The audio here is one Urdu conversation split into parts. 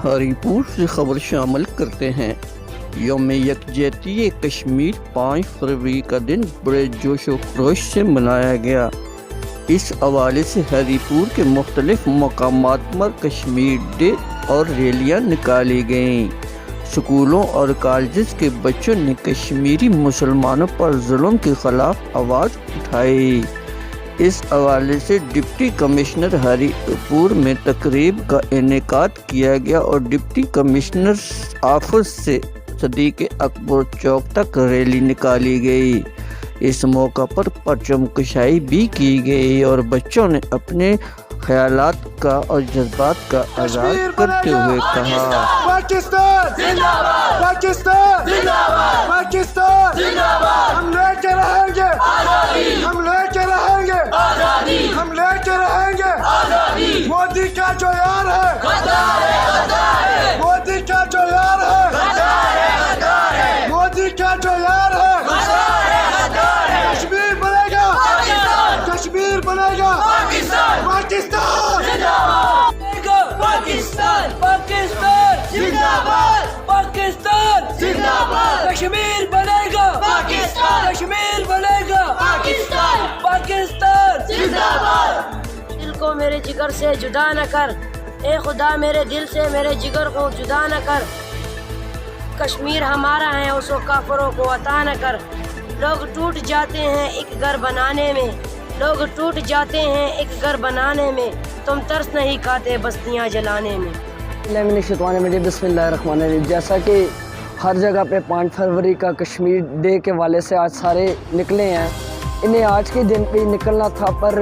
ہری پور سے خبر شامل کرتے ہیں۔ یوم یکجہتی کشمیر 5 فروری کا دن بڑے جوش و خروش سے منایا گیا۔ اس حوالے سے ہری پور کے مختلف مقامات پر کشمیر ڈے اور ریلیاں نکالی گئیں۔ سکولوں اور کالجز کے بچوں نے کشمیری مسلمانوں پر ظلم کے خلاف آواز اٹھائی۔ اس حوالے سے ڈپٹی کمشنر ہری پور میں تقریب کا انعقاد کیا گیا اور ڈپٹی کمشنر آفس سے صدیق اکبر چوک تک ریلی نکالی گئی۔ اس موقع پر پرچم کشائی بھی کی گئی اور بچوں نے اپنے خیالات کا اور جذبات کا اظہار کرتے ہوئے کہا، پاکستان زندہ باد، پاکستان زندہ باد، پاکستان زندہ باد، ہم لے کے رہیں گے آزادی، ہم لے کے رہیں گے آزادی، ہم لے کے رہیں گے آزادی۔ مودی کا جو یار ہے غدار ہے، غدار ہے، مودی کا جو یار ہے غدار ہے، غدار ہے، مودی کا جو یار ہے غدار ہے، غدار ہے۔ کشمیر بنے گا پاکستان، کشمیر بنے گا پاکستان، پاکستان زندہ باد، پاکستان، پاکستان زندہ باد، پاکستان زندہ باد، کشمیر بنے گا پاکستان، کشمیر بنے گا پاکستان، پاکستان زندہ باد۔ دل کو میرے جگر سے جدا نہ کر، اے خدا میرے دل سے میرے جگر کو جدا نہ کر۔ کشمیر ہمارا ہے، اس کو کافروں کو عطا نہ کر۔ لوگ ٹوٹ جاتے ہیں ایک گھر بنانے میں، لوگ ٹوٹ جاتے ہیں ایک گھر بنانے میں، تم ترس نہیں کھاتے بستیاں جلانے میں۔ بسم اللہ الرحمن الرحیم۔ جیسا کہ ہر جگہ پہ 5 فروری کا کشمیر ڈے کے والے سے آج سارے نکلے ہیں، انہیں آج کے دن پہ نکلنا تھا، پر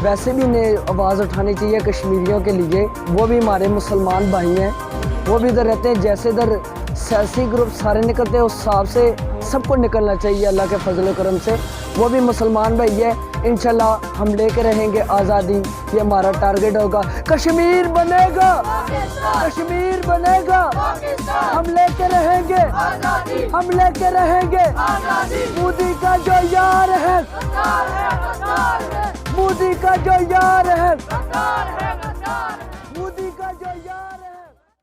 ویسے بھی انہیں آواز اٹھانی چاہیے کشمیریوں کے لیے۔ وہ بھی ہمارے مسلمان بھائی ہیں، وہ بھی ادھر رہتے ہیں، جیسے ادھر سیاسی گروپ سارے نکلتے ہیں اس حساب سے سب کو نکلنا چاہیے اللہ کے فضل و کرم سے۔ وہ بھی مسلمان بھائی ہے، انشاءاللہ ہم لے کے رہیں گے آزادی، یہ ہمارا ٹارگٹ ہوگا۔ کشمیر بنے گا، کشمیر بنے گا، ہم لے کے رہیں گے، ہم لے کے رہیں گے۔ مودی کا جو یار ہے، مودی کا جو یار